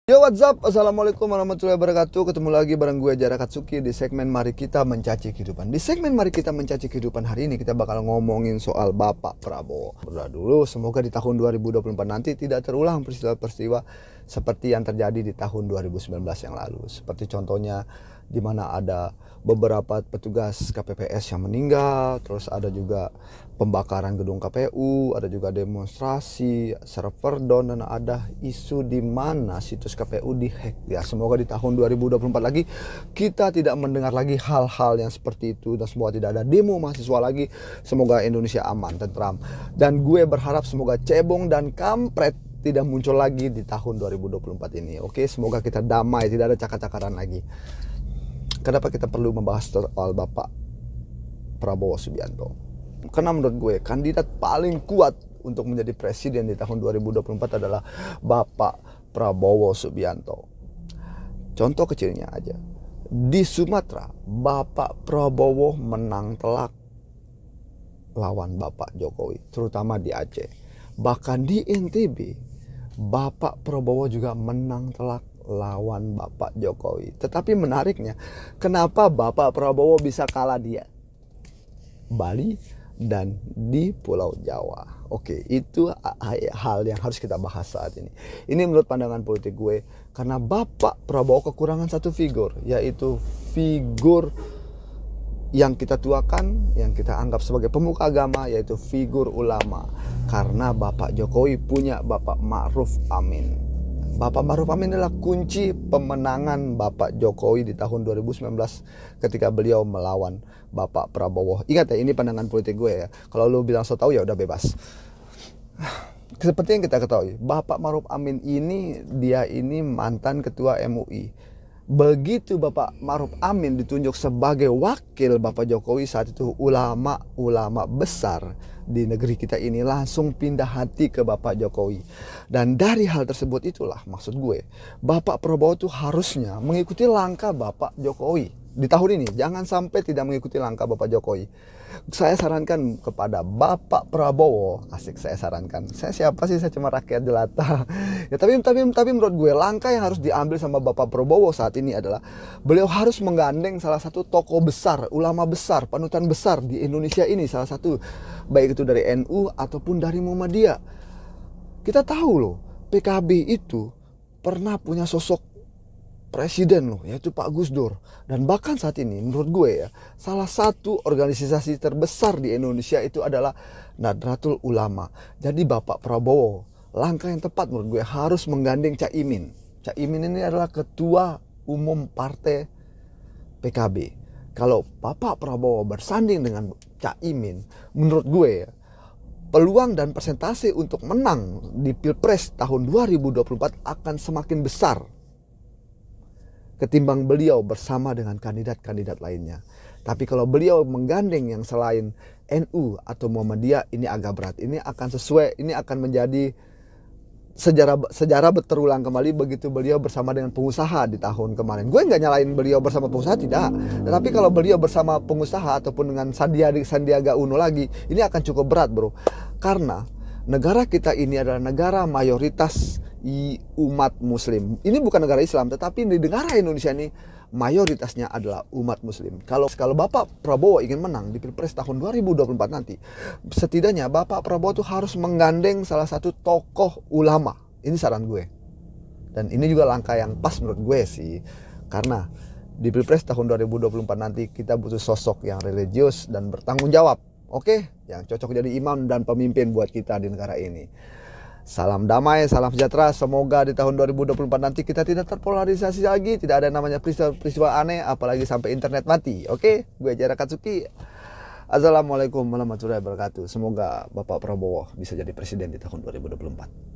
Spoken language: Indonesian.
Yo, what's up? Assalamualaikum warahmatullahi wabarakatuh. Ketemu lagi bareng gue Jara Katsuki di segmen Mari Kita Mencaci Kehidupan. Di segmen Mari Kita Mencaci Kehidupan hari ini kita bakal ngomongin soal Bapak Prabowo. Udah dulu, semoga di tahun 2024 nanti tidak terulang peristiwa-peristiwa seperti yang terjadi di tahun 2019 yang lalu. Seperti contohnya di mana ada beberapa petugas KPPS yang meninggal, terus ada juga pembakaran gedung KPU, ada juga demonstrasi, server down, dan ada isu di mana situs KPU dihack. Ya, semoga di tahun 2024 lagi kita tidak mendengar lagi hal-hal yang seperti itu, dan semoga tidak ada demo mahasiswa lagi. Semoga Indonesia aman, tentram. Dan gue berharap semoga cebong dan kampret tidak muncul lagi di tahun 2024 ini. Oke, semoga kita damai, tidak ada cakar-cakaran lagi. Kenapa kita perlu membahas soal Bapak Prabowo Subianto? Karena menurut gue kandidat paling kuat untuk menjadi presiden di tahun 2024 adalah Bapak Prabowo Subianto. Contoh kecilnya aja, di Sumatera Bapak Prabowo menang telak lawan Bapak Jokowi, terutama di Aceh. Bahkan di NTB Bapak Prabowo juga menang telak lawan Bapak Jokowi. Tetapi menariknya, kenapa Bapak Prabowo bisa kalah di Bali dan di Pulau Jawa? Oke, itu hal yang harus kita bahas saat ini. Ini menurut pandangan politik gue, karena Bapak Prabowo kekurangan satu figur, yaitu figur yang kita tuakan, yang kita anggap sebagai pemuka agama, yaitu figur ulama. Karena Bapak Jokowi punya Bapak Ma'ruf Amin. Bapak Ma'ruf Amin adalah kunci pemenangan Bapak Jokowi di tahun 2019 ketika beliau melawan Bapak Prabowo. Ingat ya, ini pandangan politik gue ya. Kalau lu bilang so tau ya udah bebas. Seperti yang kita ketahui, Bapak Ma'ruf Amin ini mantan ketua MUI. Begitu Bapak Ma'ruf Amin ditunjuk sebagai wakil Bapak Jokowi saat itu, ulama-ulama besar di negeri kita ini langsung pindah hati ke Bapak Jokowi. Dan dari hal tersebut itulah maksud gue, Bapak Prabowo itu harusnya mengikuti langkah Bapak Jokowi di tahun ini. Jangan sampai tidak mengikuti langkah Bapak Jokowi. Saya sarankan kepada Bapak Prabowo, asik saya sarankan. Saya siapa sih, saya cuma rakyat jelata. Ya, tapi menurut gue langkah yang harus diambil sama Bapak Prabowo saat ini adalah beliau harus menggandeng salah satu tokoh besar, ulama besar, panutan besar di Indonesia ini, salah satu, baik itu dari NU ataupun dari Muhammadiyah. Kita tahu loh, PKB itu pernah punya sosok presiden loh, yaitu Pak Gus Dur. Dan bahkan saat ini menurut gue ya, salah satu organisasi terbesar di Indonesia itu adalah Nahdlatul Ulama. Jadi Bapak Prabowo, langkah yang tepat menurut gue harus menggandeng Caimin. Caimin ini adalah ketua umum partai PKB. Kalau Bapak Prabowo bersanding dengan Caimin, menurut gue ya, peluang dan persentase untuk menang di Pilpres tahun 2024 akan semakin besar ketimbang beliau bersama dengan kandidat-kandidat lainnya. Tapi kalau beliau menggandeng yang selain NU atau Muhammadiyah, ini agak berat. Ini akan menjadi sejarah terulang kembali begitu beliau bersama dengan pengusaha di tahun kemarin. Gue nggak nyalain beliau bersama pengusaha, tidak. Tetapi kalau beliau bersama pengusaha ataupun dengan Sandiaga Uno lagi, ini akan cukup berat, bro. Karena negara kita ini adalah negara mayoritas umat muslim. Ini bukan negara Islam, tetapi di negara Indonesia ini mayoritasnya adalah umat muslim. Kalau Bapak Prabowo ingin menang di Pilpres tahun 2024 nanti, setidaknya Bapak Prabowo itu harus menggandeng salah satu tokoh ulama. Ini saran gue. Dan ini juga langkah yang pas menurut gue sih. Karena di Pilpres tahun 2024 nanti kita butuh sosok yang religius dan bertanggung jawab. Oke? Yang cocok jadi imam dan pemimpin buat kita di negara ini. Salam damai, salam sejahtera. Semoga di tahun 2024 nanti kita tidak terpolarisasi lagi, tidak ada namanya peristiwa aneh, apalagi sampai internet mati. Oke, gue Jara Katsuki. Assalamualaikum warahmatullahi wabarakatuh. Semoga Bapak Prabowo bisa jadi presiden di tahun 2024.